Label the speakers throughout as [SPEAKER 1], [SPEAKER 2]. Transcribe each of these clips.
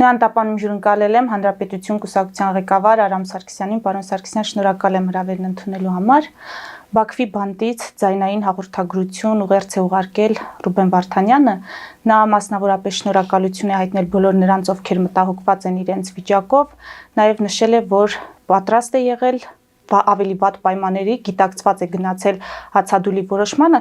[SPEAKER 1] Նոյան տապանում ժյուրընկալել եմ Հանրապետություն կուսակցության ղեկավար Արամ Սարգսյանին, պարոն Սարգսյան, շնորհակալ եմ հրավերն ընդունելու համար։ Բաքվի բանտից ձայնային հաղորդագրություն ուղերձ է ուղարկել Ռուբեն Վարդանյանը, նա մասնավորապես շնորհակալություն է հայտնել բոլոր նրանց, ովքեր մտահոգված են իրենց վիճակով, նաև նշել է, որ պատրաստ է եղել ավելի վատ պայմանների, գիտակցված է գնացել հացադուլի որոշմանը։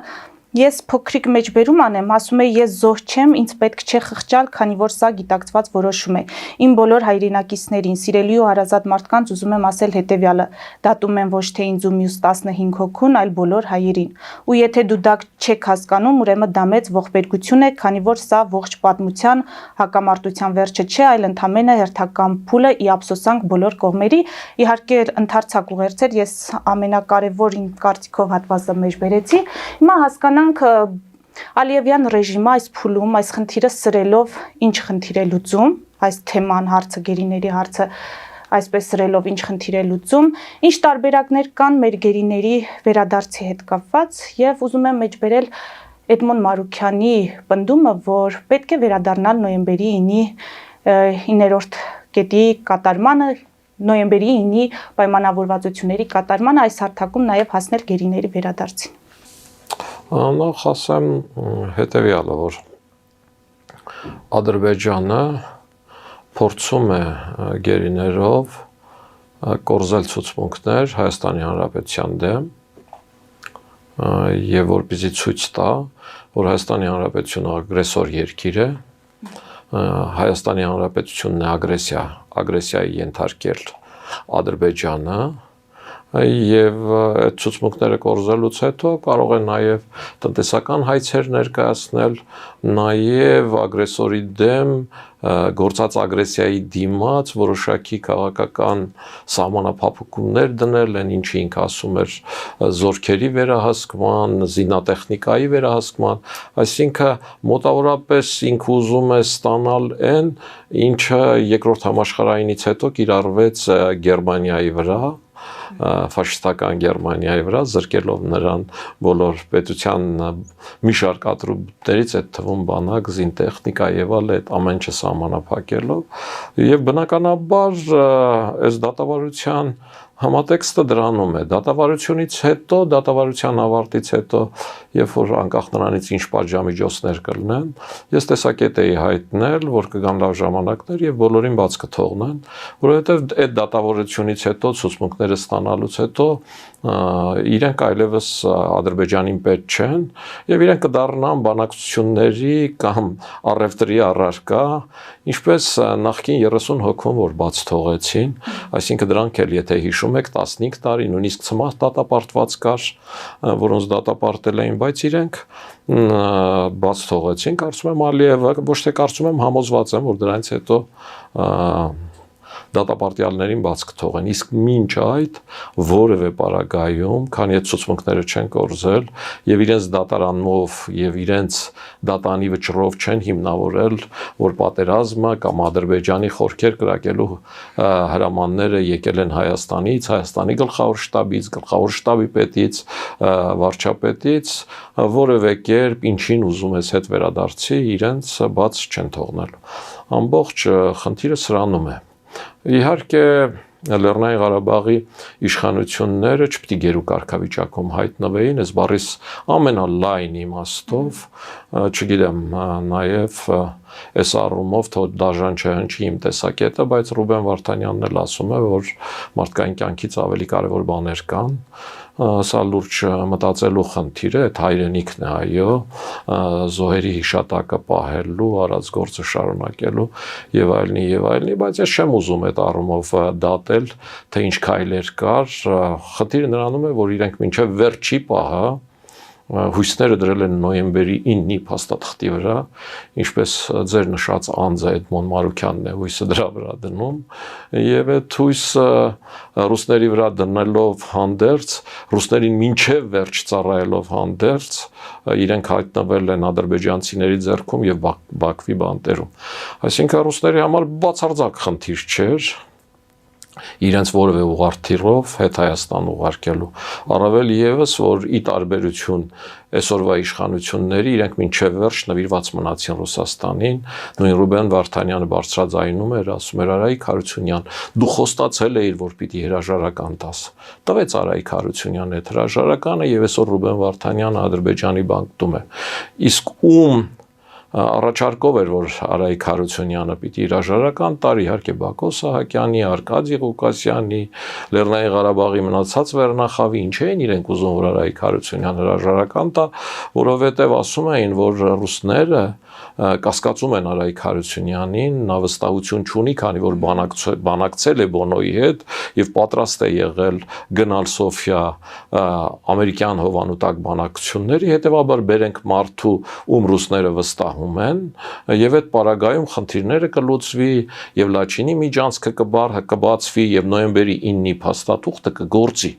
[SPEAKER 1] Ես փոքրիկ մեջբերում անեմ, ասում է ես զոհ չեմ, ինձ պետք չէ խղճալ, քանի որ սա գիտակցված որոշում է։ Իմ բոլոր հայրենակիցներին, սիրելի ու հարազատ մարդկանց ուզում եմ ասել հետևյալը. դատում եմ ոչ թե ինձ ու մյուս 15 հոգուն, այլ բոլոր հայերին։ Ու եթե դու դա չեք հասկանում, ուրեմն դա մեծ ողբերգություն է, քանի որ սա ողջ պատմության հակամարտության վերջը չէ, այլ ընդամենը հերթական փուլը ի ափսոսանք բոլոր կողմերի։ Իհարկե ընդարձակ ուղերձեր, ես ամենակարևոր իմ կարծիքով հատվածը մեջբերեցի։ Հիմա հասկանանք Ալիևյան ռեժիմը այս փուլում, այս խնդիրը սրելով ինչ խնդիր է լուծում, այս թեման հարցը, գերիների հարցը այսպես սրելով ինչ խնդիր է լուծում, ինչ տարբերակներ կան մեր գերիների վերադարձի հետ կապված եւ ուզում եմ մեջբերել Էդմոն Մարուքյանի պնդումը, որ պետք է վերադառնալ նոյեմբերի 9-րդ կետի կատարմանը, նոյեմբերի 9-ի պայմանավորվածությունների կատարմանը, այս հարթակում նաև հասնել գերիների վերադարձին։
[SPEAKER 2] Նախ ասեմ հետևյալը, որ Ադրբեջանը փորձում է գերիներով կորզել ցուցմունքներ Հայաստանի Հանրապետության դեմ եւ որպեսզի ցույց տա, որ Հայաստանի Հանրապետությունը ագրեսոր երկիր է, Հայաստանի Հանրապետությունն է ագրեսիայի ենթարկել Ադրբեջանը եւ այդ ցուցմունքները կորզելուց հետո կարող է նաեւ տնտեսական հայցեր ներկայացնել, նաեւ ագրեսորի դեմ գործած ագրեսիայի դիմաց որոշակի քաղաքական սահմանափակումներ դնել, այն ինչը ինքը ասում էր զորքերի վերահսկման, զինատեխնիկայի վերահսկման, այսինքն մոտավորապես ինքը ուզում է ստանալ այն, ինչը երկրորդ համաշխարհայինից հետո կիրառվեց Գերմանիայի վրա, ֆաշիստական Գերմանիայի վրա, զրկելով նրան բոլոր պետության մի շարք ատրիբուտներից, այդ թվում բանակ, զինտեխնիկա եւ այլ, այդ ամեն ինչը սահմանափակելով եւ բնականաբար այս դատավարության համատեքստը դրանում է դատավարությունից հետո, դատավարության ավարտից հետո, երբ որ անկախ նրանից ինչ պատժամիջոցներ կլինեն, ես տեսակետ էի հայտնել, որ կգան լավ ժամանակներ եւ բոլորին բաց կթողնեն, որովհետեւ այդ դատավարությունից հետո ցուցմունքները ստանալուց հետո իրենք այլևս Ադրբեջանին պետք չեն եւ իրենք կդառնան բանակցությունների կամ առևտրի առարկա, ինչպես նախկին 30 հոգուն, որ բաց թողեցին, այսինքն դրանք էլ եթե հիշում եք 15 տարի, նույնիսկ ցմահ դատապարտված կար, որոնց դատապարտել էին, բայց իրենք բաց թողեցին, կարծում եմ Ալիևը, ոչ թե կարծում եմ, համոզված եմ, որ դրանից հետո դատապարտյալներին բաց կթողեն, իսկ մինչ այդ որևէ պարագայում, քանի այդ ցուցմունքները չեն կորզել եւ իրենց դատարանով եւ իրենց դատանի վճռով չեն հիմնավորել, որ պատերազմը կամ Ադրբեջանի խորքեր կրակելու հրամանները եկել են Հայաստանից, Հայաստանի գլխավոր շտաբից, գլխավոր շտաբի պետից, վարչապետից, որևէ կերպ ինչին ուզում ես հետ վերադարձի, իրենց բաց չեն թողնելու։ Ամբողջ խնդիրը սրանում է։ Իհարկե Լեռնային Ղարաբաղի իշխանությունները չպետք է գերու կարգավիճակում հայտնվեին, այս բառիս ամենալայն իմաստով, չգիտեմ, նաև այս առումով թող դաժան չհնչի իմ տեսակետը, բայց Ռուբեն Վարդանյանն էլ ասում է, որ մարդկային կյանքից ավելի կարևոր բաներ կան, սա լուրջ մտածելու խնդիր է, այդ հայրենիքն է, այո, զոհերի հիշատակը պահելու, արած գործը շարունակելու եւ այլնի, բայց ես չեմ ուզում այդ առումով դատել, թե ինչ քայլեր կար, խնդիրը նրանում է, որ իրենք մինչեւ վերջի պահը հույսները դրել են նոյեմբերի 9-ի փաստաթղթի վրա, ինչպես ձեր նշած անձը Էդմոն Մարուքյանն է հույսը դրա վրա դնում, եւ այդ հույսը ռուսների վրա դնելով հանդերձ, ռուսներին մինչև վերջ ծառայելով հանդերձ, իրենք հայտնվել են ադրբեջանցիների ձեռքում եւ Բաքվի բանտերում։ Այսինքն ռուսների համար բացարձակ խնդիր չէր իրենց որևէ ուղղաթիռով հետ Հայաստան ուղարկելու։ Առավել եւս, որ ի տարբերություն այսօրվա իշխանությունների, իրենք մինչև վերջ նվիրված մնացին Ռուսաստանին, նույն Ռուբեն Վարդանյանը բարձրաձայնում էր, ասում էր Արայիկ Հարությունյան, դու խոստացել էիր, որ պիտի հրաժարական տաս։ Տվեց Արայիկ Հարությունյանը այդ հրաժարականը եւ այսօր Ռուբեն Վարդանյանը Ադրբեջանի բանկտում է։ Իսկ ում առաջարկով էր, որ Արայիկ Հարությունյանը պիտի հրաժարական տարի, իհարկե Բակո Սահակյանի, Արկադի Ղուկասյանի, Լեռնային Ղարաբաղի մնացած վերնախավի, ինչ էին իրենք ուզում, որ Արայիկ Հարությունյանը հրաժարական տա, որովհետև ասում էին, որ ռուսները կասկածում են Արայիկ Հարությունյանին, նա վստահություն չունի, քանի որ բանակցել է Բոնոյի հետ եւ պատրաստ է եղել գնալ Սոֆիա ամերիկյան հովանուտակ բանակցությունների, հետեւաբար բերենք մարդու, ում ռուսները վստահում են, եւ այդ պարագայում խնդիրները կլուծվի եւ Լաչինի միջանցքը կբացվի եւ նոյեմբերի 9-ի փաստաթուղթը կգործի։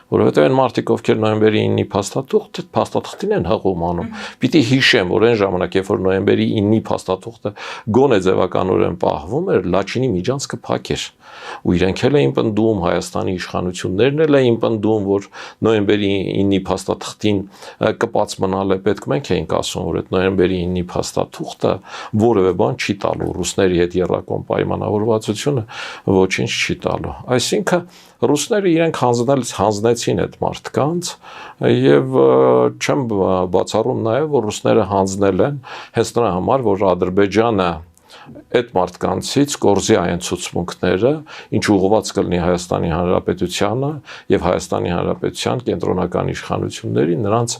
[SPEAKER 2] Որովհետև այն մարդիկ, ովքեր նոյեմբերի 9-ի փաստաթղթին են հղում անում, պիտի հիշեմ, որ այն ժամանակ, երբ որ նոյեմբերի 9-ի փաստաթուղթը գոնե ձևականորեն պահվում էր, Լաչինի միջանցքը փակ էր։ Ու իրենք էլ էին պնդում, Հայաստանի իշխանություններն էլ էին պնդում, որ նոյեմբերի 9-ի փաստաթղթին կպած մնալ է պետք, մենք էինք ասում, որ այդ նոյեմբերի 9-ի փաստաթուղթը որևէ բան չի տալու, ռուսների հետ եռակոմ պայմանավորվածությունը ոչինչ չի տալու։ Այսինքն ռուսները իրենք հանձնեցին այդ մարդկանց եւ չեմ բացառում նաեւ, որ ռուսները հանձնել են հենց նրա համար, որ Ադրբեջանը այդ մարդկանցից կորզի այն ցուցմունքները, ինչ ուղղված կլինի Հայաստանի Հանրապետությանը եւ Հայաստանի Հանրապետության կենտրոնական իշխանությունների նրանց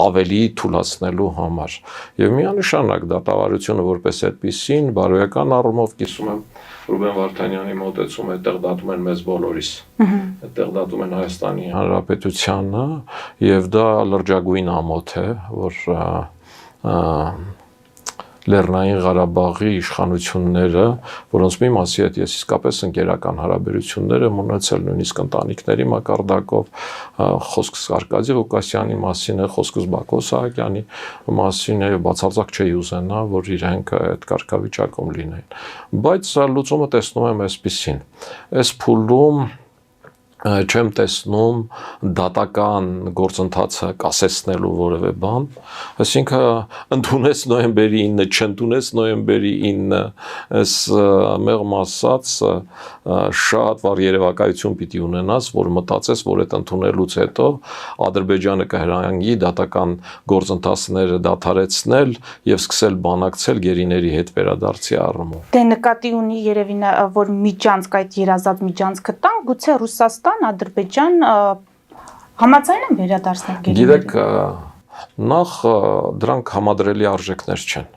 [SPEAKER 2] ավելի թուլացնելու համար։ Եվ միանշանակ դատավարությունը որպես այդպեսին բարոյական առումով կիսում եմ Ռուբեն Վարդանյանի մոտեցում այդտեղ դատում են մեզ բոլորիս։ Այդտեղ դատում են Հայաստանի Հանրապետությանը եւ դա լրջագույն ամոթ է, որ Լեռնային Ղարաբաղի իշխանությունները, որոնց մի մասի հետ ես իսկապես ընկերական հարաբերություններ եմ ունեցել, նույնիսկ ընտանիքների մակարդակով, խոսքս Արկադի Ղուկասյանի մասին է, խոսքս Բակո Սահակյանի մասին է, բացարձակ չի ուզենա, որ իրենք այդ կարգավիճակում լինեն։ Բայց լուծումը տեսնում եմ այսպիսին։ Այս փուլում չեմ տեսնում դատական գործընթացը կասեցնելու որևէ բան, այսինքն ընդունես նոյեմբերի 9-ը, չընդունես նոյեմբերի 9-ը, այս մեղմ ասած շատ վառ երևակայություն պիտի ունենաս, որ մտածես, որ այդ ընդունելուց հետո Ադրբեջանը կհրանգի դատական գործընթացները դադարեցնել եւ սկսել բանակցել գերիների հետ վերադարձի առումով։
[SPEAKER 1] Դե նկատի ունի երևի որ միջանցք այդ երազած միջանցքը տան, գուցե Ռուսաստան Ադրբեջան համաձայն են վերադարձնել գերիներին։
[SPEAKER 2] Գիտեք, նախ դրանք համադրելի արժեքներ չեն։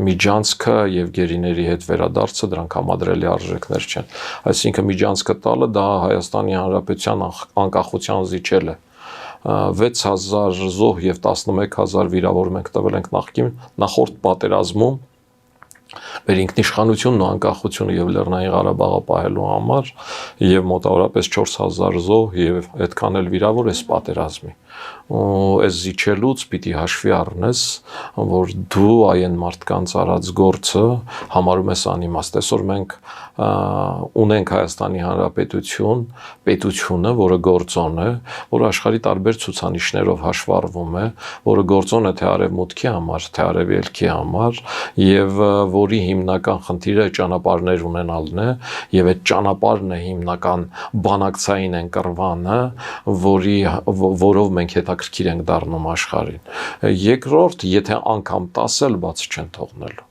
[SPEAKER 2] Միջանցքը եւ գերիների հետ վերադարձը դրանք համադրելի արժեքներ չեն։ Այսինքն միջանցքը տալը դա Հայաստանի Հանրապետության անկախության զիջել է։ 6000 զոհ եւ 11000 վիրավոր մենք տվել ենք նախորդ պատերազմում մեր ինքնիշխանությունն ու անկախությունը եւ Լեռնային Ղարաբաղը պահելու համար եւ մոտավորապես 4000 զոհ եւ այդքան էլ վիրավոր էս պատերազմի։ Ու այս զիջելուց պիտի հաշվի առնես, որ դու այն մարդկանց արած գործը համարում ես անիմաստ։ Այսօր մենք ունենք Հայաստանի Հանրապետություն, պետությունը, որը գործոն է, որը աշխարհի տարբեր ցուցանիշներով հաշվառվում է, որը գործոն է թե արևմուտքի համար, թե արևելքի համար, եւ որի հիմնական խնդիրը ճանապարհներ ունենալն է, եւ այդ ճանապարհն է հիմնական բանակցային ընկրվանը, որով մենք հետաքրքիր ենք դառնում աշխարհին։ Երկրորդ, եթե անգամ 10 էլ բաց չեն թողնելու,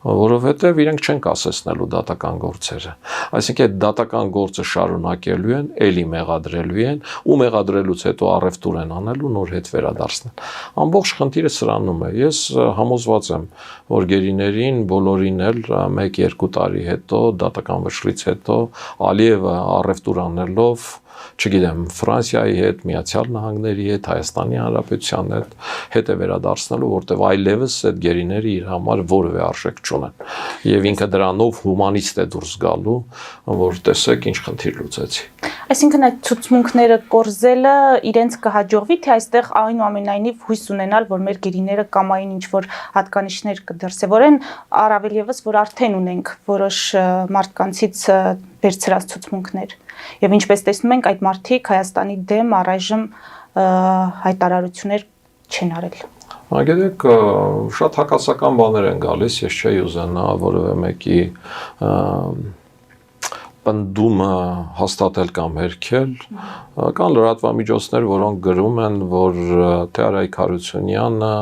[SPEAKER 2] որովհետև իրենք չեն կասեցնելու դատական գործերը։ Այսինքն այդ դատական գործը շարունակելու են, ելի մեղադրելու են, ու մեղադրելուց հետո առևտուր են անելու, նոր հետ վերադարձնել։ Ամբողջ խնդիրը սրանում է։ Ես համոզված եմ, որ գերիներին բոլորին էլ 1-2 տարի հետո, դատական վճռից հետո Ալիևը առևտուր անելով, չգիտեմ, Ֆրանսիայի հետ, Միացյալ Նահանգների հետ, Հայաստանի Հանրապետության հետ է վերադարձնելու, որտեղ այլևս այդ գերիները իր համար որևէ արժեք չունեն։ Եվ ինքը դրանով հումանիստ է դուրս գալու, որ տեսեք ինչ խնդիր լուծեցի։
[SPEAKER 1] Այսինքն այդ ցուցմունքները կորզելը իրենց կհաջողվի, թե այստեղ այնուամենայնիվ հույս ունենալ, որ մեր գերիները կամային ինչ-որ հատկանիշներ կդրսևորեն, առավել եւս որ արդեն ունենք որոշ մարդկանցից վերցրած ցուցմունքներ։ Եվ ինչպես տեսնում ենք, այդ մարդիկ Հայաստանի դեմ առայժմ հայտարարություններ չեն արել։
[SPEAKER 2] Գիտեք, շատ հակասական բաներ են գալիս, ես չէի ուզենա որևէ մեկի պնդումը հաստատել կամ հերքել, կան լրատվամիջոցներ, որոնք գրում են, որ թե Արայիկ Հարությունյանը,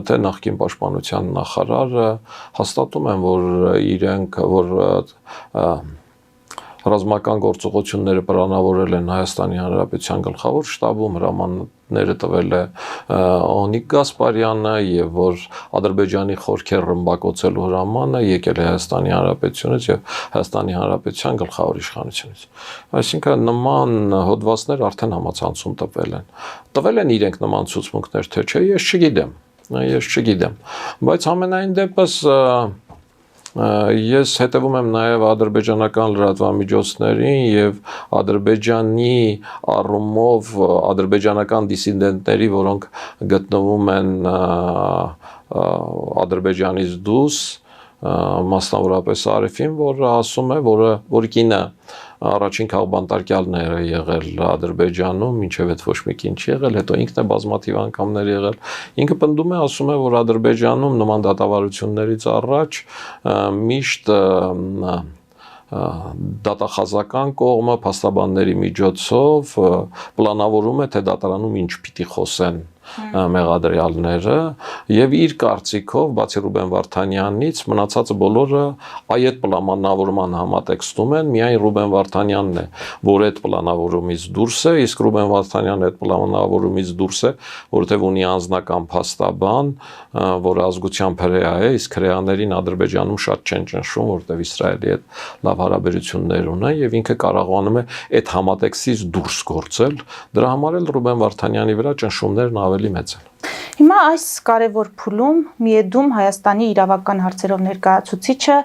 [SPEAKER 2] թե նախկին պաշտպանության նախարարը հաստատում են, որ իրենք, որ ռազմական գործողությունները պլանավորել են Հայաստանի Հանրապետության գլխավոր շտաբում, հրամանները տվել է Օնիկ Գասպարյանը եւ որ Ադրբեջանի խորքեր ռմբակոծելու հրամանը եկել է Հայաստանի Հանրապետությունից եւ Հայաստանի Հանրապետության գլխավոր իշխանությունից։ Այսինքն նման հոդվածներ արդեն համացանցում տվել են իրենք նման ցուցմունքներ, թե չէ, ես չգիտեմ, բայց ամենայն դեպս ես հետևում եմ նաև ադրբեջանական լրատվամիջոցներին եւ Ադրբեջանի առումով ադրբեջանական դիսիդենտների, որոնք գտնվում են Ադրբեջանից դուրս, մասնավորապես Արեֆին, որը ասում է, որ կինը առաջին քաղբանտարկյալն է եղել Ադրբեջանում, մինչև այդ ոչ մի կին չի եղել, հետո ինքն է բազմաթիվ անգամներ եղել։ Ինքը պնդում է, ասում է, որ Ադրբեջանում նման դատավարություններից առաջ միշտ դատախազական կողմը փաստաբանների միջոցով պլանավորում է, թե դատարանում ինչ պիտի խոսեն մեղադրյալները եւ իր կարծիքով բացի Ռուբեն Վարդանյանից մնացածը բոլորը այդ պլանավորման համատեքստում են, միայն Ռուբեն Վարդանյանն է, որ այդ պլանավորումից դուրս է, իսկ Ռուբեն Վարդանյանն այդ պլանավորումից դուրս է, որովհետեւ ունի անձնական փաստաբան, որը ազգությամբ հրեա է, իսկ հրեաներին Ադրբեջանում շատ չեն ճնշում, որովհետեւ Իսրայելի հետ լավ հարաբերություններ ունեն եւ ինքը կարողանում է այդ համատեքստից դուրս գործել, դրա համար էլ Ռուբեն Վարդանյանի վրա ճնշումներն ավելի մեծ են։
[SPEAKER 1] Հիմա այս կարևոր փուլում Միեդում Հայաստանի իրավական հարցերով ներկայացուցիչը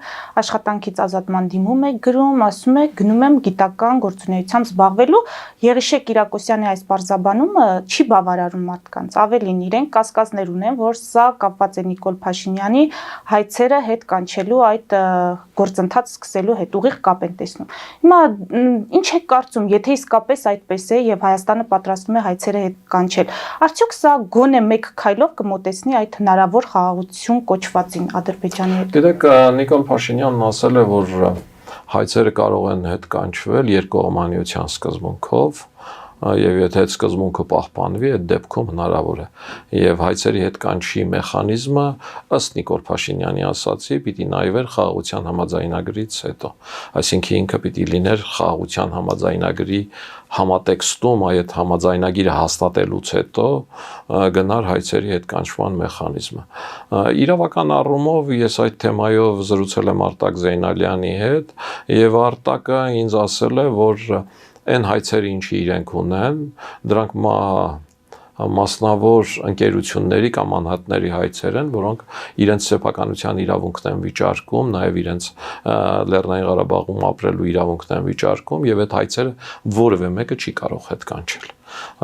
[SPEAKER 1] աշխատանքից ազատման դիմում է գրում, ասում է գնում եմ գիտական գործունեությամբ զբաղվելու, Եղիշե Կիրակոսյանի այս բարձաբանումը չի բավարարում մարդկանց, ավելին իրենք կասկածներ ունեն, որ սա կապված է Նիկոլ Փաշինյանի հայցերը հետ կանչելու այդ գործընթաց սկսելու հետ ուղիղ կապ են տեսնում։ Հիմա ինչ եք կարծում, եթե իսկապես այդպես է եւ Հայաստանը պատրաստվում է հայցերը հետ կանչել, արդյոք սա գոնե մեկ քայլով կմոտեցնի այդ հնարավոր խաղաղություն կոչվածին Ադրբեջանի հետ։
[SPEAKER 2] Գիտեք, Նիկոլ Փաշինյանն ասել է, որ հայցերը կարող են հետ կանչվել երկկողմանիության սկզբունքով եւ եթե այդ սկզբունքը պահպանվի, այդ դեպքում հնարավոր է։ Եվ հայցերի հետ կանչի մեխանիզմը ըստ Նիկոլ Փաշինյանի ասացի պիտի նայվեր խաղաղության համաձայնագրից հետո։ Այսինքն ինքը պիտի լիներ խաղաղության համաձայնագրի համատեքստում այդ համաձայնագիրը հաստատելուց հետո գնար հայցերի հետ կանչման մեխանիզմը։ Իրավական առումով ես այդ թեմայով զրուցել եմ Արտակ Զեյնալյանի հետ եւ Արտակը ինձ ասել է, որ այն հայցերը, ինչի իրենք ունեն, դրանք մասնավոր ընկերությունների կամ անհատների հայցեր են, որոնք իրենց սեփականության իրավունքն են վիճարկում, նաև իրենց Լեռնային Ղարաբաղում ապրելու իրավունքն են վիճարկում եւ այդ հայցերը որևէ մեկը չի կարող հետ կանչել։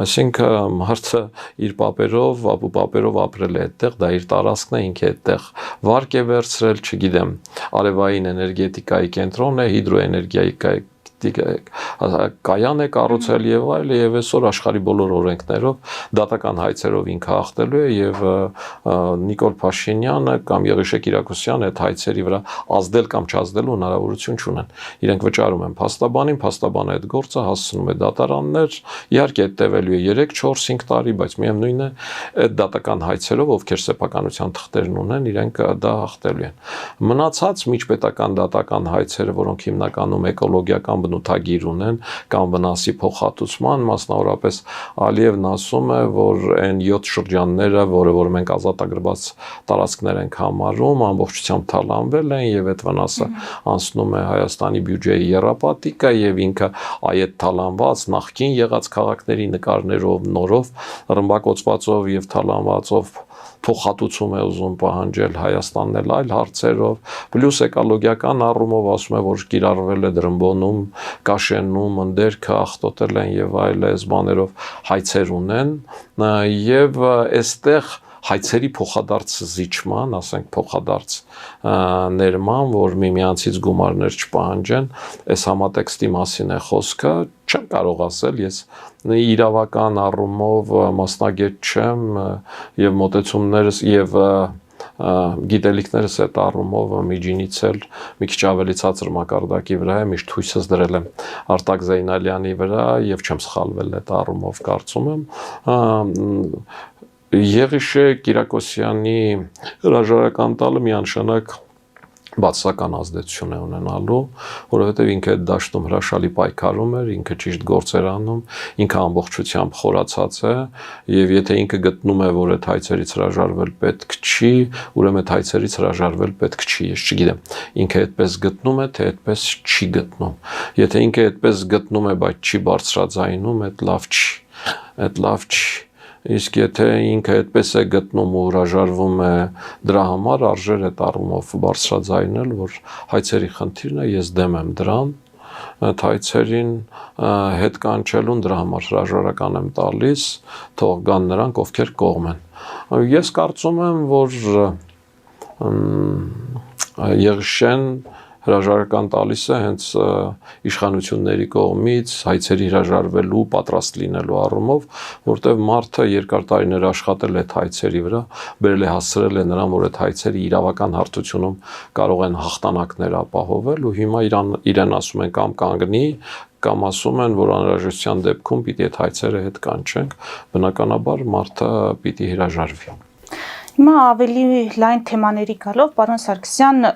[SPEAKER 2] Այսինքն մարդը իր պապերով, ապու պապերով ապրել է այդտեղ, դա իր տարածքն է, ինքը այդտեղ վարկ է վերցրել, չգիտեմ, արևային էներգետիկայի կենտրոն է, հիդրոէներգետիկայի կայան է կառուցել եւ այլ եւ այսօր աշխարհի բոլոր օրենքներով դատական հայցերով ինքը հաղթելու է եւ Նիկոլ Փաշինյանը կամ Եղիշե Կիրակոսյանը այդ հայցերի վրա ազդել կամ չազդելու հնարավորություն չունեն։ Իրենք վճարում են փաստաբանին, փաստաբանը այդ գործը հասցնում է դատարաններ, իհարկե այդ տևելու է 3-4-5 տարի, բայց միևնույն է այդ դատական հայցերով, ովքեր սեփականության թղթերն ունեն, իրենք դա հաղթելու են։ Մնացած միջպետական դատական հայցերը, որոնք հիմնականում էկոլոգիական բնութագիր ունեն կամ վնասի փոխհատուցման, մասնավորապես Ալիևն ասում է, որ այն 7 շրջանները, որ մենք ազատագրված տարածքներ ենք համարում, ամբողջությամբ թալանվել են եւ այդ վնասը անցնում է Հայաստանի բյուջեի եռապատիկը եւ ինքը այդ թալանված նախքին եղած քաղաքների նկարներով, նորով, ռմբակոծվածով եւ թալանվածով փոխհատուցում է ուզում պահանջել Հայաստանն էլ այլ հարցերով, պլյուս էկոլոգիական առումով ասում է, որ կիրառվել է Դրամբոնում, Կաշենում, ընդերքը աղտոտել են եւ այլ այս բաներով հայցեր ունեն եւ այստեղ հայցերի փոխադարձ զիջման, ասենք փոխադարձ ներման, որ միմյանցից գումարներ չպահանջեն, այս համատեքստի մասին է խոսքը, չեմ կարող ասել, ես իրավական առումով մասնագետ չեմ եւ մոտեցումներս եւ գիտելիքներս այդ առումով միջինից էլ մի քիչ ավելի ցածր մակարդակի վրա է, միշտ հույսս դրել եմ Արտակ Զեյնալյանի վրա եւ չեմ սխալվել այդ առումով, կարծում եմ Եղիշե Կիրակոսյանի հրաժարական տալը միանշանակ բացասական ազդեցություն է ունենալու, որովհետև ինքը այդ դաշտում հրաշալի պայքարում էր, ինքը ճիշտ գործեր անում, ինքը ամբողջությամբ խորացած է, եւ եթե ինքը գտնում է, որ այդ հայցերից հրաժարվել պետք չի, ուրեմն այդ հայցերից հրաժարվել պետք չի, ես չգիտեմ, ինքը այդպես գտնում է, թե այդպես չի գտնում։ Եթե ինքը այդպես գտնում է, բայց չի բարձրաձայնում, այդ լավ չի, այդ լավ չի։ Իսկ եթե ինքը այդպես է գտնում ու հրաժարվում է դրա համար, արժեր այդ առումով բարձրաձայնել, որ հայցերի խնդիրն է, ես դեմ եմ դրան, այդ հայցերին հետ կանչելուն դրա համար հրաժարական եմ տալիս, թող գան նրանք, ովքեր կողմ են։ Ես կարծում եմ, որ Եղիշեն հրաժարական տալիս է հենց իշխանությունների կողմից հայցերի հրաժարվելու պատրաստ լինելու առումով, որտեղ մարդը երկար տարիներ աշխատել է այդ հայցերի վրա, բերել է հասցրել է նրան, որ այդ հայցերը իրավական հարթությունում կարող են հաղթանակներ ապահովել ու հիմա իրեն ասում են կամ կանգնի, կամ ասում են, որ անհրաժեշտության դեպքում պիտի այդ հայցերը հետ կանչենք, բնականաբար մարդը պիտի հրաժարվի։
[SPEAKER 1] Հիմա ավելի լայն թեմաների գալով, պարոն Սարգսյան,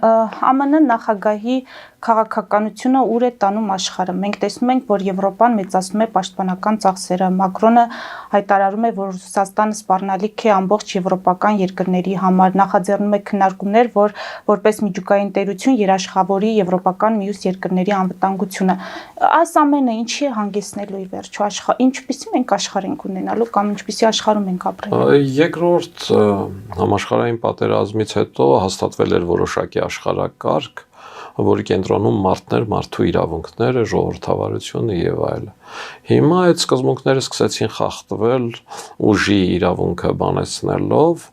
[SPEAKER 1] ԱՄՆ նախագահի քաղաքականությունը ուր է տանում աշխարհը։ Մենք տեսնում ենք, որ Եվրոպան մեծացնում է պաշտպանական ծախսերը։ Մակրոնը հայտարարում է, որ Ռուսաստանը սպառնալիք է ամբողջ եվրոպական երկրների համար, նախաձեռնում է քննարկումներ, որ որպես միջուկային տերություն երաշխավորի եվրոպական մյուս երկրների անվտանգությունը։ Այս ամենը ինչի է հանգեցնելու ի վերջո ինչպիսի մենք աշխարհ ենք ունենալու կամ ինչպիսի աշխարհում ենք ապրելու։
[SPEAKER 2] Երկրորդ համաշխարհային պատերազմից հետո հաստատվել էր որոշակի աշխարհակարգ, որի կենտրոնում մարդներ, մարդու իրավունքները, ժողովրդավարությունը եւ այլն։ Հիմա այդ սկզբունքները սկսեցին խախտվել ուժի իրավունքը բանեցնելով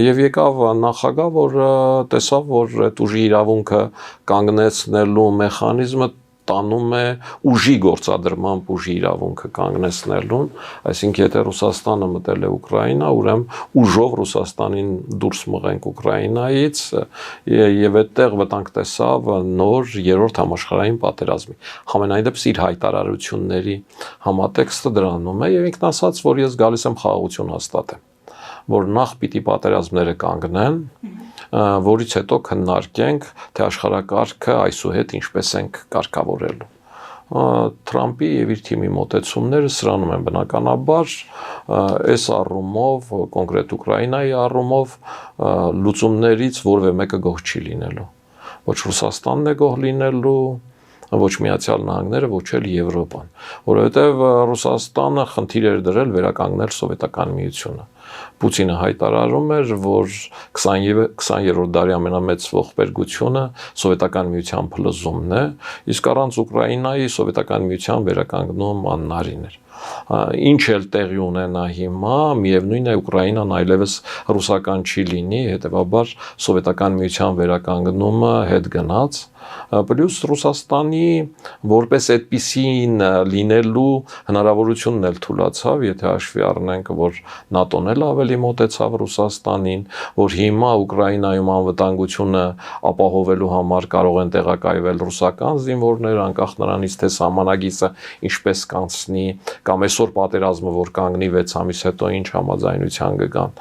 [SPEAKER 2] եւ եկավ նախագահ, որը տեսավ, որ այդ ուժի իրավունքը կանգնեցնելու մեխանիզմը տանում է ուժի գործադրմամբ ուժի իրավունքը կանգնեցնելուն, այսինքն եթե Ռուսաստանը մտել է Ուկրաինա, ուրեմն ուժով Ռուսաստանին դուրս մղենք Ուկրաինայից եւ այդտեղ վտանգ տեսավ նոր երրորդ համաշխարհային պատերազմի։ Համենայն դեպս իր հայտարարությունների համատեքստը դրանում է եւ ինքն ասաց, որ ես գալիս եմ խաղաղություն հաստատեմ, որ նախ պիտի պատերազմները կանգնեն, որից հետո քննարկենք, թե աշխարհակարգը այսուհետ ինչպես ենք կարգավորելու։ Թրամփի եւ իր թիմի մոտեցումները սրանում են բնականաբար այս առումով, կոնկրետ Ուկրաինայի առումով լուծումներից որևէ մեկը գոհ չի լինելու։ Ոչ Ռուսաստանն է գոհ լինելու, ոչ Միացյալ Նահանգները, ոչ էլ Եվրոպան, որովհետև Ռուսաստանը խնդիր էր դրել վերականգնել սովետական միությունը։ Պուտինը հայտարարում էր, որ 20-րդ դարի ամենամեծ ողբերգությունը սովետական միության փլուզումն է, իսկ առանց Ուկրաինայի սովետական միության վերականգնում անհնարին էր։ Ինչ էլ տեղի ունենա հիմա, միևնույն է Ուկրաինան այլևս ռուսական չի լինի, հետևաբար սովետական միության վերականգնումը հետ գնաց, պլյուս Ռուսաստանի որպես այդպիսին լինելու հնարավորությունն էլ թուլացավ, եթե հաշվի առնենք, որ ՆԱՏՕ-ն էլ ավելի մոտեցավ Ռուսաստանին, որ հիմա Ուկրաինայում անվտանգությունը ապահովելու համար կարող են տեղակայվել ռուսական զինվորներ, անկախ նրանից, թե սահմանագիծը ինչպես կանցնի, կամ այսօր պատերազմը որ կանգնի 6 ամիս հետո ինչ համաձայնության կգան,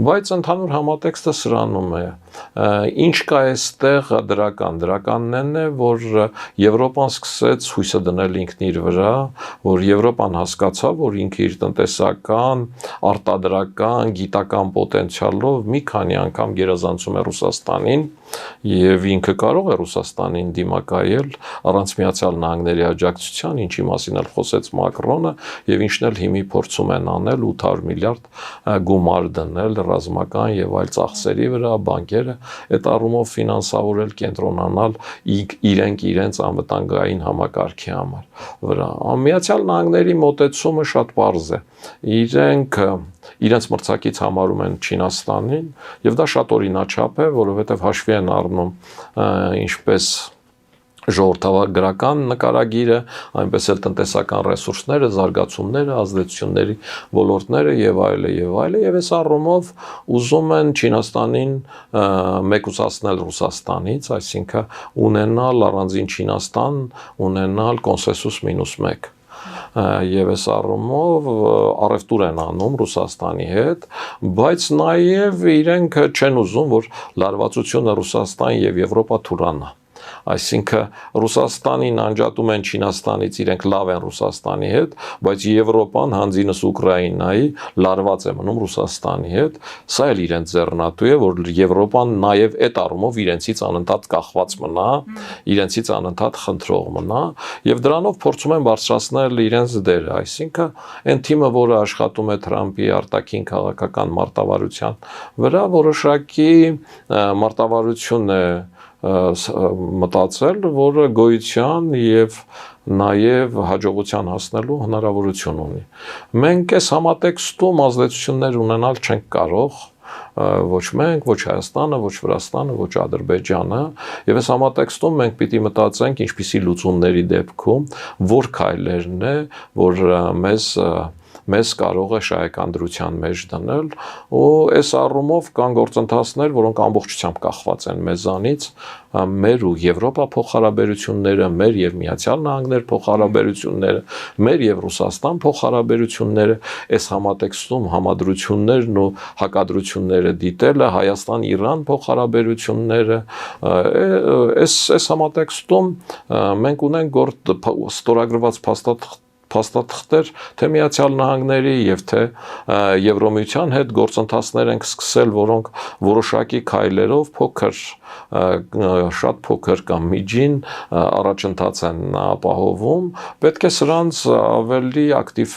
[SPEAKER 2] բայց ընդհանուր համատեքստը սրանում է։ Ինչ կա այստեղ դրականն է, որ Եվրոպան սկսեց հույսը դնել ինքն իր վրա, որ Եվրոպան հասկացավ, որ ինքը իր տնտեսական, արտադրական, գիտական պոտենցիալով մի քանի անգամ գերազանցում է Ռուսաստանին, եւ ինքը կարող է Ռուսաստանին դիմակայել առանց Միացյալ Նահանգների աջակցության, ինչի մասին էլ խոսեց Մակրոնը, եւ ինչն էլ հիմի փորձում են անել 800 միլիարդ գումար դնել ռազմական եւ այլ ծախսերի վրա, բանկերը այդ առումով ֆինանսավորել, կենտրոնանալ իրենց անվտանգային համակարգի համար վրա։ Միացյալ Նահանգների մոտեցումը շատ պարզ է։ Իրենց մրցակից համարում են Չինաստանին եւ դա շատ օրինաչափ է, որովհետեւ հաշվի են առնում ինչպես ժողովրդագրական նկարագիրը, այնպես էլ տնտեսական ռեսուրսները, զարգացումները, ազդեցությունների ոլորտները եւ այլը եւ այս առումով ուզում են Չինաստանին մեկուսացնել Ռուսաստանից, այսինքն ունենալ առանձին Չինաստան, ունենալ կոնսենսուս -1 եւ այս առումով առևտուր են անում Ռուսաստանի հետ, բայց նաեւ իրենք չեն ուզում, որ լարվածությունը Ռուսաստան եւ Եվրոպա թուրանա։ Այսինքն Ռուսաստանին անջատում են Չինաստանից, իրենք լավ են Ռուսաստանի հետ, բայց Եվրոպան հանձինս Ուկրաինայի լարված է մնում Ռուսաստանի հետ, սա էլ իրենց ձեռնատու է, որ Եվրոպան նաև այդ առումով իրենցից անընդհատ կախված մնա, իրենցից անընդհատ խնդրող մնա, եւ դրանով փորձում են բարձրացնել իրենց դերը, այսինքն այն թիմը, որը աշխատում է Թրամփի արտաքին քաղաքական մարտավարության վրա, որոշակի մարտավարություն է մտածել, որը գոյության եւ նաև հաջողության հասնելու հնարավորություն ունի։ Մենք այս համատեքստում ազդեցություններ ունենալ չենք կարող, ոչ մենք, ոչ Հայաստանը, ոչ Վրաստանը, ոչ Ադրբեջանը, եւ այս համատեքստում մենք պիտի մտածենք ինչպիսի լուծումների դեպքում որ քայլերն է, որ մեզ կարող է շահեկան դրության մեջ դնել ու այս առումով կան գործընթացներ, որոնք ամբողջությամբ կախված են մեզանից, մեր ու Եվրոպա փոխհարաբերությունները, մեր եւ Միացյալ Նահանգներ փոխհարաբերությունները, մեր եւ Ռուսաստան փոխհարաբերությունները, այս համատեքստում համադրություններն ու հակադրությունները դիտելը, Հայաստան-Իրան փոխհարաբերությունները, այս համատեքստում մենք ունենք ստորագրված փաստաթղթեր թե Միացյալ Նահանգների եւ թե Եվրոմիության հետ գործընթացներ ենք սկսել, որոնք որոշակի քայլերով շատ փոքր կամ միջին առաջընթաց են ապահովում, պետք է սրանց ավելի ակտիվ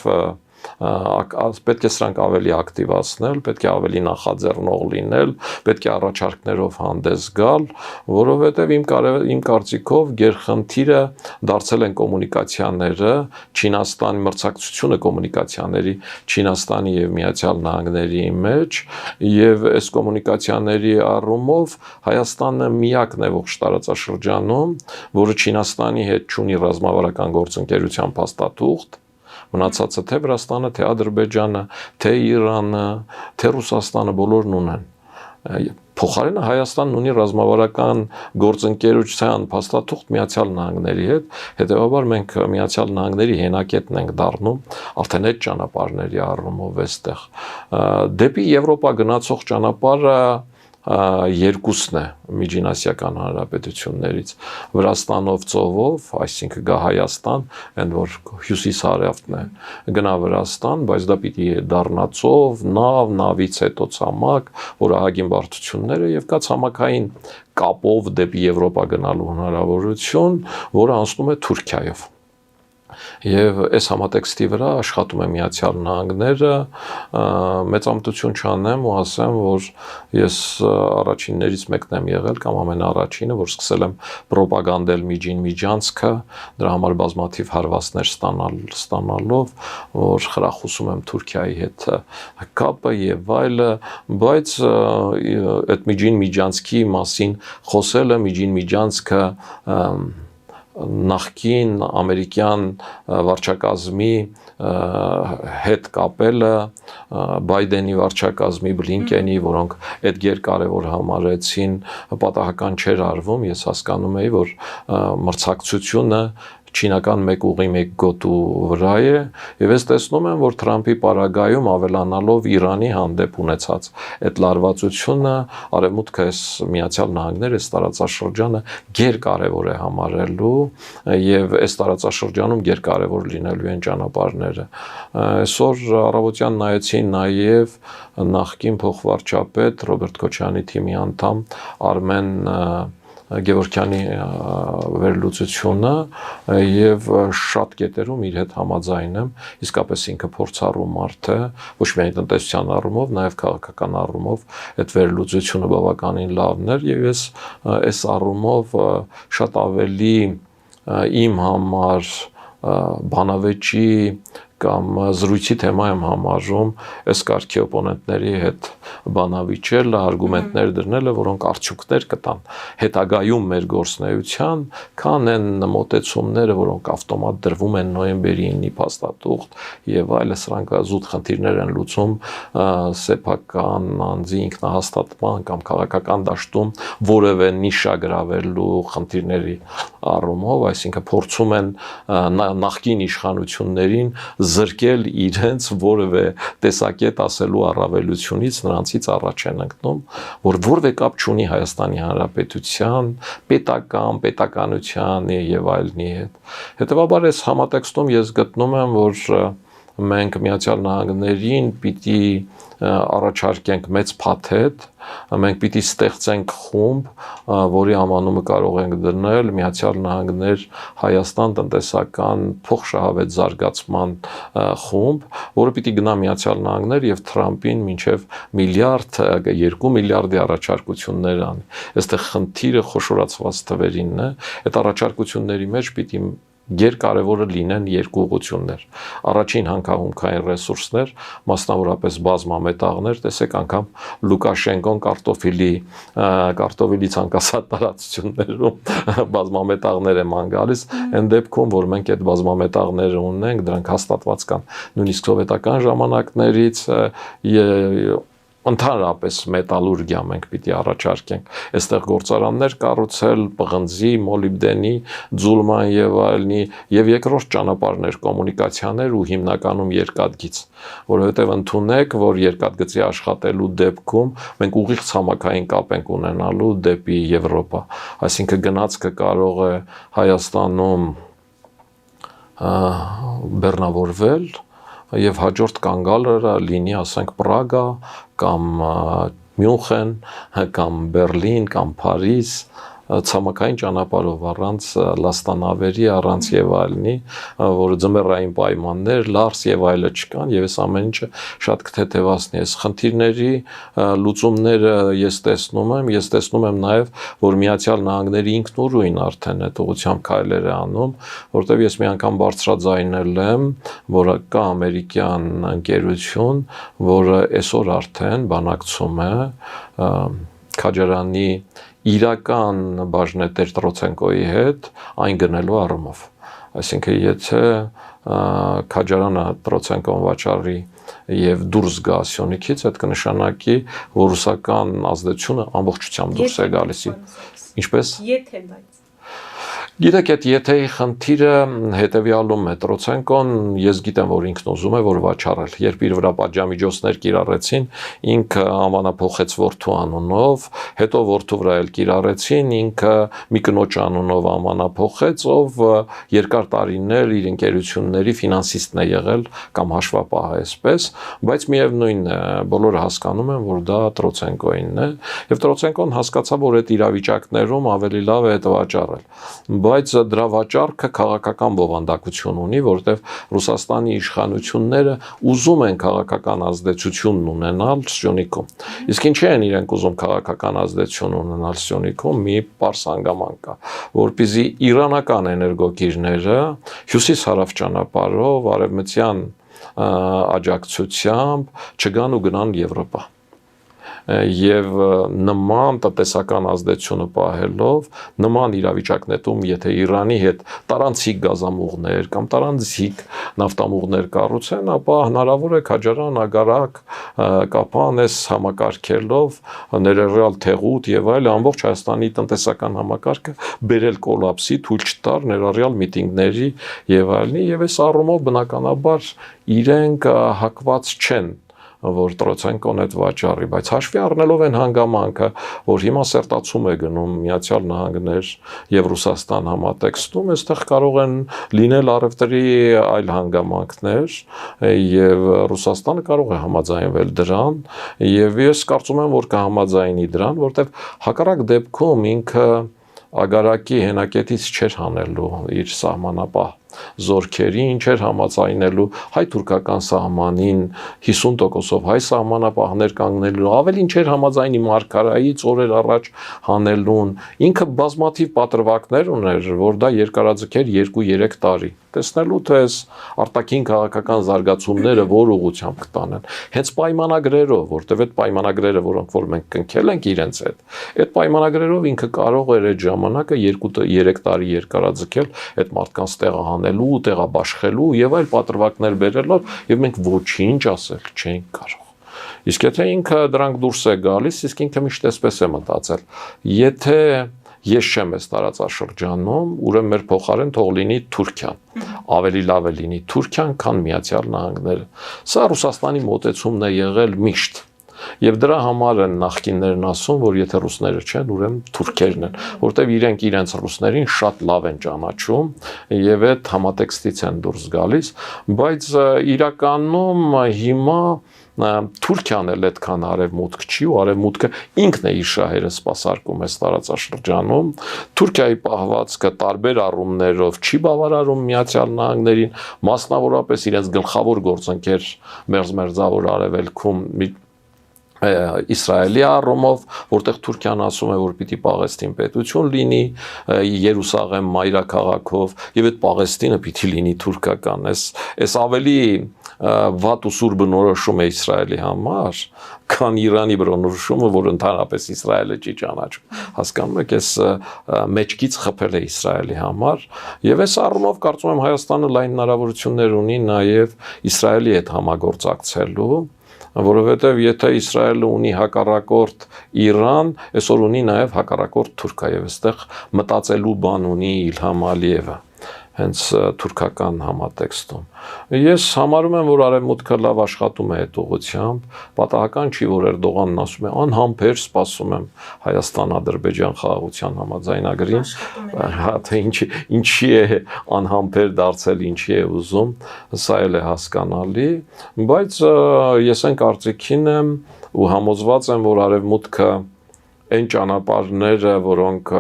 [SPEAKER 2] պետք է սրանք ավելի ակտիվացնել, պետք է ավելի նախաձեռնող լինել, պետք է առաջարկներով հանդես գալ, որովհետև իմ կարծիքով գերխնդիրը դարձել են կոմունիկացիաները, Չինաստանի մրցակցությունը կոմունիկացիաների Չինաստանի եւ Միացյալ Նահանգների մեջ եւ այս կոմունիկացիաների առումով Հայաստանը միակն է ողջ տարածաշրջանում, որը Չինաստանի հետ ունի ռազմավարական գործընկերության փաստաթուղթ, մնացածը թե Վրաստանը, թե Ադրբեջանը, թե Իրանը, թե Ռուսաստանը բոլորն ունեն։ Փոխարենը Հայաստանն ունի ռազմավարական գործընկերության փաստաթուղթ Միացյալ Նահանգների հետ, հետեւաբար մենք Միացյալ Նահանգների հենակետն ենք դառնում, արդեն այդ ճանապարհների առումով էստեղ։ Դեպի Եվրոպա գնացող ճանապարհը երկուսն է միջինասիական հանրապետություններից Վրաստանով ծովով, այսինքն գա Հայաստան, այն որ հյուսիս-հարավն է, գնա Վրաստան, բայց դա պիտի դառնա ծով, նավից հետո ցամաք, որահագին բարդությունները եւ կա ցամաքային կապով դեպի Եվրոպա գնալու հնարավորություն, որը անցնում է Թուրքիայով։ Եվ այս համատեքստի վրա աշխատում է Միացյալ Նահանգները, մեծամտություն չանեմ ու ասեմ, որ ես առաջիններից մեկն եմ եղել կամ ամենաառաջինը, որ սկսել եմ պրոպագանդել միջանցքը, դրա համար բազմաթիվ հարվածներ ստանալով, որ խրախուսում եմ Թուրքիայի հետ կապը եւ այլը, բայց այդ միջանցքի մասին խոսելը, միջանցքը նախկին ամերիկյան վարչակազմի հետ կապելը, Բայդենի վարչակազմի, Բլինկենի, որոնք այդ գերկարևոր համարեցին, պատահական չէր արվում, ես հասկանում էի, որ մրցակցությունը չինական մեկ ուղի մեկ գոտու վրա է եւ ես տեսնում եմ որ Թրամփի պարագայում ավելանալով Իրանի հանդեպ ունեցած այդ լարվածությունը արևմուտքը այս Միացյալ Նահանգները այս տարածաշրջանը գերկարևոր է համարելու եւ այս տարածաշրջանում գերկարևոր լինելու են ճանապարհները այսօր առավոտյան նայեցին նաեւ նախկին փոխվարչապետ Ռոբերտ Քոչյանի թիմի անդամ Արմեն Գևորգյանի վերլուծությունը եւ շատ կետերում իր հետ համաձայն եմ իսկապես ինքը փորձառու մարդ է ոչ միայն տնտեսության առումով նաեւ քաղաքական առումով այդ վերլուծությունը բավականին լավն էր եւ ես այս առումով շատ ավելի իմ համար բանավեճի կամ զրույցի թեմա եմ համարում այս կարգի օպոնենտների հետ բանավիճել, արգումենտներ դրնելը, որոնք արդյունքներ կտան հետագայում մեր գործունեության, քան այն մոտեցումները, որոնք ավտոմատ դրվում են նոյեմբերի 9-ի փաստաթուղթ եւ այլը, սրանք զուտ խնդիրներ են լուծում սեփական անձի ինքնահաստատման կամ քաղաքական դաշտում որևէ նիշա գրավելու խնդիրների առումով, այսինքն փորձում են նախկին իշխանություններին զրկել իրենց որևէ տեսակետ ասելու առավելությունից նրանցից առաջ են ընկնում, որ որևէ կապ չունի Հայաստանի Հանրապետության, պետականության եւ այլնի հետ։ Հետևաբար այս համատեքստում ես գտնում եմ, որ մենք Միացյալ Նահանգներին պիտի առաջարկենք մեծ փաթեթ, մենք պիտի ստեղծենք խումբ, որի անվանումը կարող ենք դնել Միացյալ Նահանգներ Հայաստան տնտեսական փոխշահավետ զարգացման խումբ, որը պիտի գնա Միացյալ Նահանգներ եւ Թրամփին մինչեւ միլիարդ, 2 միլիարդի առաջարկություններ անի։ Այստեղ խնդիրը խոշորացված թվերինն է, այդ առաջարկությունների մեջ պիտի գերկարևորը լինեն երկու ուղղություններ։ Առաջին հանքահումքային ռեսուրսներ, մասնավորապես բազմամետաղներ, տեսեք անգամ Լուկաշենկոն կարտոֆիլի ցանկացած տարածություններում բազմամետաղներ են ման գալիս, այն դեպքում, որ մենք այդ բազմամետաղները ունենք, դրանք հաստատված կան նույնիսկ սովետական ժամանակներից ընդհանրապես մետալուրգիա մենք պիտի առաջարկենք այստեղ գործարաններ կառուցել պղնձի, մոլիբդենի, ձուլման եւ այլնի եւ երկրորդ ճանապարհներ կոմունիկացիաներ ու հիմնականում երկաթգիծ, որովհետեւ ընդունեք, որ երկաթգծի աշխատելու դեպքում մենք ուղիղ ցամաքային կապ ենք ունենալու դեպի Եվրոպա, այսինքն գնացքը կարող է Հայաստանում բեռնավորվել եւ հաջորդ կանգալը լինի, ասենք, Պրագա կամ Մյունխեն կամ Բերլին կամ Փարիզ ցամաքային ճանապարհով առանց լաստանավերի, առանց եւ այլնի, որ ձմեռային պայմաններ, լարս եւ այլը չկան եւ այս ամեն ինչը շատ կթեթևացնի։ Այս խնդիրների լուծումները ես տեսնում եմ նաեւ, որ Միացյալ Նահանգների ինքնուրույն արդեն այդ ուղղությամբ քայլեր է անում, որտեղ ես մի անգամ բարձրաձայնել եմ, որ կա ամերիկյան ընկերություն, որը այսօր արդեն բանակցում է Քաջարյանի իրական բաժնետեր Տրոցենկոյի հետ այն գնելու առումով։ Այսինքն եթե Քաջարյանը Տրոցենկոն վաճառի եւ դուրս գա Սյունիքից, այդ կնշանակի, որ ռուսական ազդեցությունը ամբողջությամբ դուրս է գալիս։ Ինչպես։
[SPEAKER 1] Եթե բայց
[SPEAKER 2] Գիտեք, այդ եթեի խնդիրը հետևյալում է, Տրոցենկոն, ես գիտեմ, որ ինքն ուզում է, որ վաճառել, երբ իր վրա պատժամիջոցներ կիրառեցին, ինքը անվանափոխեց որդու անունով, հետո որդու վրա էլ կիրառեցին, ինքը մի կնոջ անունով անվանափոխեց, ով երկար տարիներ իր ընկերությունների ֆինանսիստն է եղել կամ հաշվապահ այսպես, բայց միևնույն է, բոլորը հասկանում են, որ դա Տրոցենկոյինն է, եւ Տրոցենկոն հասկացավ, որ այդ իրավիճակներում ավելի լավ է այդ վաճառել, բայց դրա վաճառքը քաղաքական բովանդակություն ունի, որտեղ Ռուսաստանի իշխանությունները ուզում են քաղաքական ազդեցություն ունենալ Սյունիքում։ Իսկ ինչի են իրենք ուզում քաղաքական ազդեցություն ունենալ Սյունիքում, մի պարզ հանգամանք կա, որպեսզի իրանական էներգոգիրները հյուսիս-հարավ ճանապարհով արևմտյան աջակցությամբ չգան ու գնան Եվրոպա։ եւ նման տնտեսական ազդեցությունը պահելով նման իրավիճակներում եթե Իրանի հետ տարանցիկ գազամուղներ կամ տարանցիկ նավթամուղներ կառուցեն, ապա հնարավոր է քաջարան ագարակ կապան այս համակարգելով ներառյալ Թեղուտ եւ այլ ամբողջ Հայաստանի տնտեսական համակարգը բերել կոլապսի, թույլ չտար ներառյալ միտինգների եւ այլնի եւ այս առումով բնականաբար իրենք հակված չեն որ տրոցեն կոնետ վաճառի, բայց հաշվի առնելով են հանգամանքը, որ հիմա սերտացում է գնում Միացյալ Նահանգներ եւ Ռուսաստան համատեքստում, այստեղ կարող են լինել առևտրի այլ հանգամանքներ եւ Ռուսաստանը կարող է համաձայնվել դրան եւ ես կարծում եմ, որ կհամաձայնի դրան, որտեղ հակառակ դեպքում ինքը ագարակի հենակետից չէր հանելու իր սահմանապահ զորքերի ինչեր համաձայնելու հայ-թուրքական սահմանին 50%-ով հայ սահմանապահներ կանգնելու ավելի ինչեր համաձայնի մարգարայից օրեր առաջ հանելուն ինքը բազմաթիվ պատրվակներ ուներ որ դա երկարաձգեր 2-3 տարի տեսնելու թե այս արտաքին քաղաքական զարգացումները որ ուղղությամբ կտանեն հենց պայմանագրերով որտեղ այդ պայմանագրերը որոնք որ մենք կնքել ենք իրենց այդ պայմանագրերով ինքը կարող էր այդ ժամանակը 2-3 տարի երկարաձգել այդ մարդկանց տեղահանելու, տեղաբաշխելու եւ այլ պատրվակներ բերելով եւ մենք ոչինչ ասել չենք կարող։ Իսկ եթե ինքը դրանք դուրս է գալիս, իսկ ինքը միշտ էսպես է մտածել։ Եթե ես չեմ այս տարածաշրջանում, ուրեմն մեր փոխարեն թող լինի Թուրքիան։ Ավելի լավ է լինի Թուրքիան, քան Միացյալ Նահանգները։ Սա Ռուսաստանի մոտեցումն է եղել միշտ։ Եվ դրա համար են նախկիններն ասում, որ եթե ռուսները չեն, ուրեմն թուրքերն են, որտեղ իրենք իրենց ռուսներին շատ լավ են ճանաչում եւ այդ համատեքստից են դուրս գալիս, բայց իրականում հիմա Թուրքիան էլ այդքան արևմուտք չի ու արևմուտքը ինքն է իր շահերը սպասարկում այս տարածաշրջանում Թուրքիայի պահվածքը տարբեր առումներով չի բավարարում Միացյալ Նահանգներին մասնավորապես իրենց գլխավոր գործընկեր Մերձավոր Արևելքում Իսրայելի առումով, որտեղ Թուրքիան ասում է, որ պիտի Պաղեստին պետություն լինի, Երուսաղեմ մայրաքաղաքով, եւ այդ Պաղեստինը պիտի լինի թուրքական։ Այս ավելի վատ ու սուր բնորոշում է Իսրայելի համար, քան Իրանի բնորոշումը, որ ընդհանրապես Իսրայելը չի ճանաչում։ Հասկանում եք, այս մեջքից խփել է Իսրայելի համար, եւ այս առումով կարծում եմ Հայաստանը լայն հնարավորություններ ունի նաեւ Իսրայելի հետ համագործակցելու որովհետև եթե Իսրայելը ունի հակառակորդ Իրան, այսօր ունի նաև հակառակորդ Թուրքիա եւ այստեղ մտածելու բան ունի Իլհամ Ալիևը հենց թուրքական համատեքստում։ Ես համարում եմ, որ արևմուտքը լավ աշխատում է այդ ուղղությամբ, պատահական չի, որ Էրդողանն ասում է անհամբեր սպասում եմ Հայաստան-Ադրբեջան խաղաղության համաձայնագրին, թե ինչի է անհամբեր դարձել, ինչի է ուզում, սա էլ է հասկանալի, բայց ես այն կարծիքին եմ ու համոզված եմ, որ արևմուտքը այն ճանապարհները, որոնք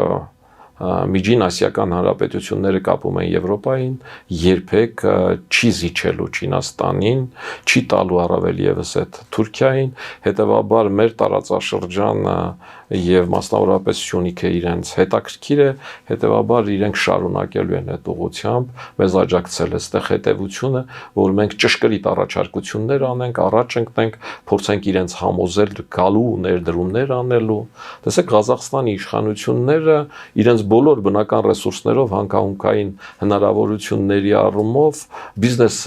[SPEAKER 2] Միջին ասիական հանրապետությունները կապում են Եվրոպային, երբեք չի զիջելու Չինաստանին, չի տալու առավել եւս այդ Թուրքիային, հետեւաբար մեր տարածաշրջանը եւ մասնավորապես Սյունիքը իրենց հետաքրքիր է, հետեւաբար իրենք շարունակելու են այդ ուղղությամբ, մեզ աջակցել այստեղ հետևությունը, որ մենք ճշգրիտ առաջարկություններ անենք, առաջ ընկնենք, փորձենք իրենց համոզել գալու ներդրումներ անելու։ Տեսեք Ղազախստանի իշխանությունները իրենց բոլոր բնական ռեսուրսներով հանքահունքային հնարավորությունների առումով բիզնես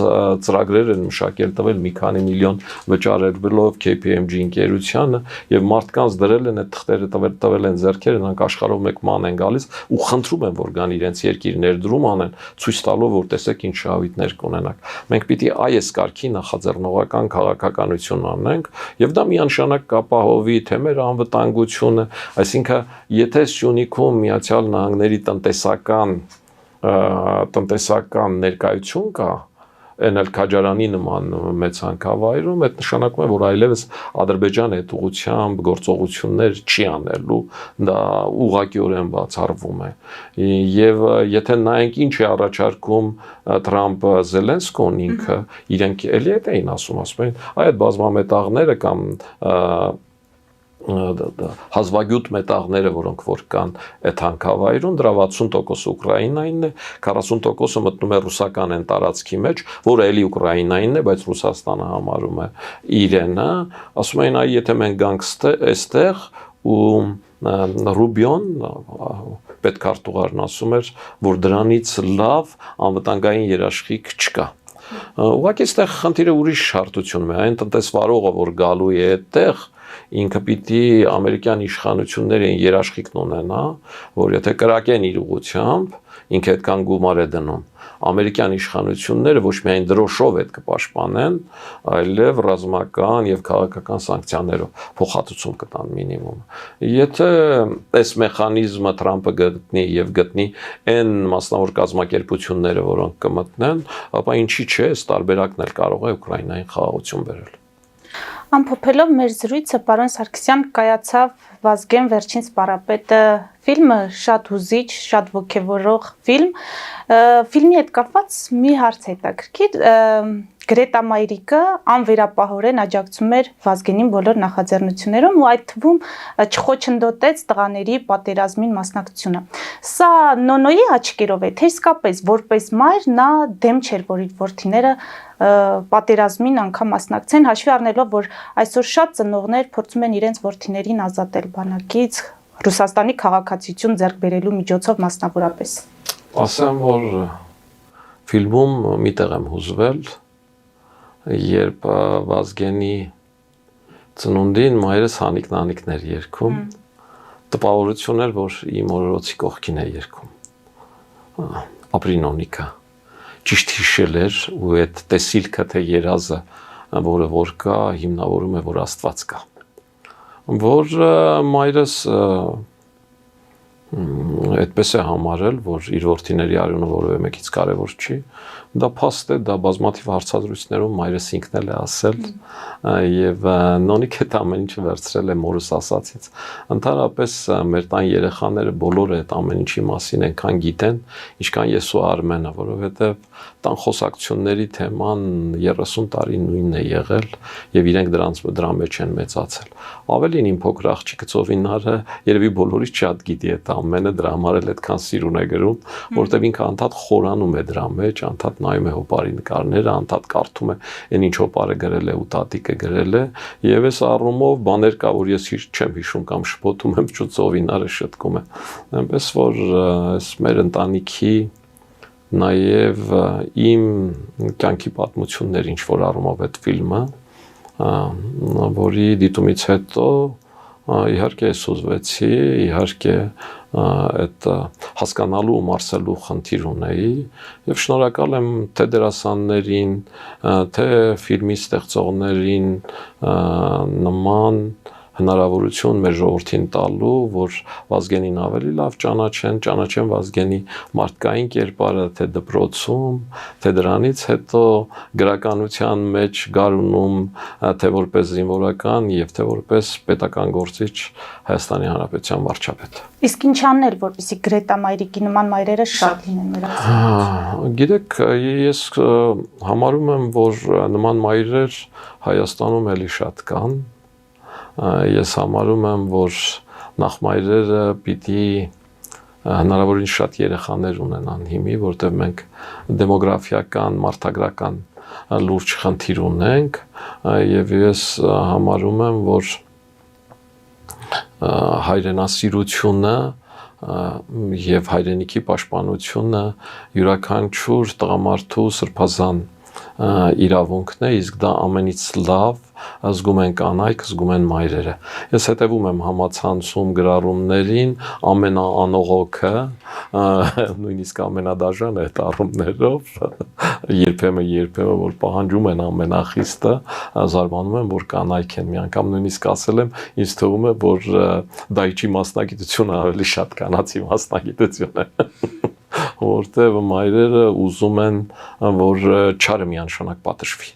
[SPEAKER 2] ծրագրեր են մշակել տվել մի քանի միլիոն վճարելով KPMG ընկերությանը եւ մարդկանց դրել են այդ թղթերը տվել են ձեռքերը նրանք աշխարհով մեկ ման են գալիս ու խնդրում են որ գան իրենց երկիր ներդրում անեն ցույց տալով որ տեսեք ինչ շահույթներ կունենաք մենք պիտի այս կարգի նախաձեռնողական քաղաքականություն անենք եւ դա միանշանակ կապահովի թե մեր անվտանգությունը այսինքն եթե Սյունիքում Միացյալ Նահանգների տնտեսական ներկայություն կա այն էլ Քաջարանի նման մեծ հանքավայրում այդ նշանակում է որ այլևս Ադրբեջանը այդ ուղղությամբ գործողություններ չի անելու դա ուղղակիորեն բացառվում է եւ եթե նայենք ինչ է առաջարկում Թրամփը Զելենսկուն ինքը իրենք էլի այդ էին ասում են այդ բազմամետաղները կամ հազվագյուտ մետաղները, որոնք որ կան այդ հանքավայրում, դրա 60% Ուկրաինայինն է, 40% մտնում է ռուսական այն տարածքի մեջ, որը էլի Ուկրաինայինն է, բայց Ռուսաստանը համարում է իրենը, ասում են, այ եթե մենք գանք այստեղ ու Ռուբիոն պետքարտուղարն ասում էր, որ դրանից լավ անվտանգային երաշխիք չկա։ Ուղղակի այստեղ խնդիրը ուրիշ հարթությունում է, այն տնտեսվարողը, որ գալու է այդտեղ, ինքը պիտի ամերիկյան իշխանություններին երաշխիքն ունենա, որ եթե կրակեն իր ուղությամբ, ինքը այդքան գումար է դնում։ Ամերիկյան իշխանությունները ոչ միայն դրոշով այդ կպաշտպանեն, այլև ռազմական եւ քաղաքական սանկցիաներով փոխհատուցում կտան մինիմում։ Եթե այս մեխանիզմը Թրամփը գտնի եւ գտնի այն մասնավոր կազմակերպությունները, որոնք կմտնեն, ապա ինչի՞ չէ, այս տարբերակն էլ կարող է Ուկրաինային խաղաղություն բերել։
[SPEAKER 1] Ամփոփելով մեր զրույցը, պարոն Սարգսյան, կայացավ Վազգեն վերջին սպառապետը ֆիլմը, շատ հուզիչ, շատ ոգևորող ֆիլմ։ Ֆիլմի հետ կապված մի հարց հետաքրքիր, Գրետա Մայրիկը անվերապահորեն աջակցում էր Վազգենին բոլոր նախաձեռնություններում ու այդ թվում չխոչընդոտեց տղաների պատերազմին մասնակցությունը։ Սա Նոնոյի աչքերով է, թե իսկապես որպես մայր նա դեմ չէր, որ իր որդիները պատերազմին անգամ մասնակցեն, հաշվի առնելով, որ այսօր շատ ծնողներ փորձում են իրենց որդիներին ազատել բանակից, Ռուսաստանի քաղաքացիություն ձեռք բերելու միջոցով մասնավորապես։
[SPEAKER 2] Ասեմ, որ ֆիլմում միտեղ եմ հուզվել, երբ Վազգենի ծնունդին մայրս Հանիկ-նանիկներ երգում, տպավորություն էր, որ իմ օրորոցի կողքին է երգում։ Ապրինոնիկա ճիշտ հիշել էր ու այդ տեսիլքը թե երազը, որը որ կա, հիմնավորում է, որ Աստված կա։ Որ մայրս այդպես է համարել, որ իր որդիների արյունը որևէ մեկից կարևոր չի, դա փաստ է, դա բազմաթիվ հարցազրույցներում մայրս ինքն էլ է ասել եւ նոնիկ այդ ամեն ինչը վերցրել է մորս ասածից։ Ընդհանրապես մեր տան երեխաները բոլորը այդ ամեն ինչի մասին այնքան գիտեն, ինչքան ես ու Արմենը, որովհետեւ տան խոսակցությունների թեման 30 տարի նույնն է եղել եւ իրենք դրա մեջ են մեծացել։ Ավելին իմ փոքր աղջիկը Ծովինարը երևի բոլորից շատ գիտի այդ ամենը, դրա համար էլ այդքան սիրուն է գրում, որտեւ ինքը անդադ խորանում է դրա մեջ, անդադ նայում է հոպարի նկարները, անդադ կարդում է այն ինչ հոպարը գրել է ու տատիկը գրել է, եւ այս առումով բաներ կա, որ ես չեմ հիշում կամ շփոթում եմ, Ծովինարը շտկում է։ Այնպես որ այս մեր ընտանիքի նաև իմ կյանքի պատմություններ ինչ որ առումով այդ ֆիլմը, որի դիտումից հետո իհարկե ես ուզվեցի, իհարկե այդ հասկանալու ու մարսելու խնդիր ունեի եւ շնորհակալ եմ թե դերասաններին, թե ֆիլմի ստեղծողներին նման հնարավորություն մեր ժողովրդին տալու, որ Վազգենին ավելի լավ ճանաչեն Վազգենի մարդկային կերպարը, թե դպրոցում, թե դրանից հետո գրականության մեջ գարունում, թե որպես զինվորական եւ թե որպես պետական գործիչ Հայաստանի Հանրապետության վարչապետ։
[SPEAKER 1] Իսկ ինչ անել, որպեսզի Գրետա Մայրիկի նման մայրերը շատ լինեն մեր ազգում։
[SPEAKER 2] Գիտեք, ես համարում եմ, որ նման մայրեր Հայաստանում էլի շատ կան։ Ես համարում եմ, որ նախ մայրերը պիտի հնարավորին շատ երեխաներ ունենան հիմի, որտեղ մենք դեմոգրաֆիական, մարդագրական լուրջ խնդիր ունենք եւ ես համարում եմ, որ հայրենասիրությունը եւ հայրենիքի պաշտպանությունը յուրաքանչյուր տղամարդու սրբազան իրավունքն է, իսկ դա ամենից լավ զգում են կանայք, զգում են մայրերը։ Ես հետևում եմ համացանցում գրառումներին, ամենաանողոքը, նույնիսկ ամենադաժանը այդ առումներով, երբեմն որ պահանջում են ամենախիստը, զարմանում եմ, որ կանայք են։ Մի անգամ նույնիսկ ասել եմ, ինձ թվում է, որ դայչի մասնագիտությունը ավելի շատ կանացի մասնագիտություն է։ Որտեղ մայրերը ուզում են, որ չարը միանշանակ պատժվի։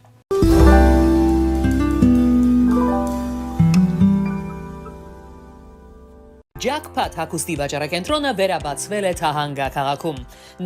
[SPEAKER 3] Jackpot հագուստի վաճառակենտրոնը վերաբացվել է Թահանգա քաղաքում։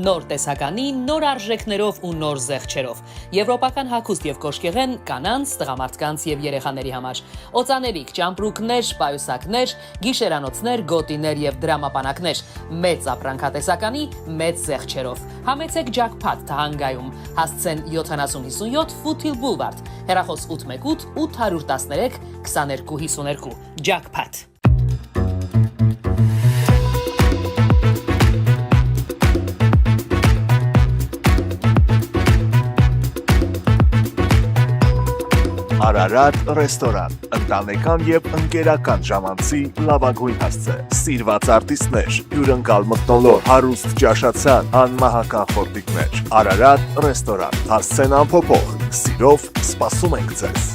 [SPEAKER 3] Նոր տեսականի, նոր արժեքներով ու նոր զեղչերով։ Եվրոպական հագուստ եւ կոշկեղեն կանանց, տղամարդկանց եւ երեխաների համար։ Օծաներիք, ճամպրուկներ, պայուսակներ, գիշերանոցներ, գոտիներ եւ դրամապանակներ։ Մեծ ապրանքատեսականի, մեծ զեղչերով։ Համեցեք Jackpot Թահանգայում։ Հասցեն 7057 Foothill Boulevard։ Հեռախոս 818 813 2252։ Jackpot
[SPEAKER 4] Արարատ ռեստորան, ընտանեկան եւ ընկերական ժամանցի լավագույն հասցե, սիրված արտիստներ, հյուրընկալ մթնոլորտ, հարուստ ճաշացան, անմահական խորտիկներ, Արարատ ռեստորան, հասցեն ամփոփող, սիրով սպասում ենք ձեզ։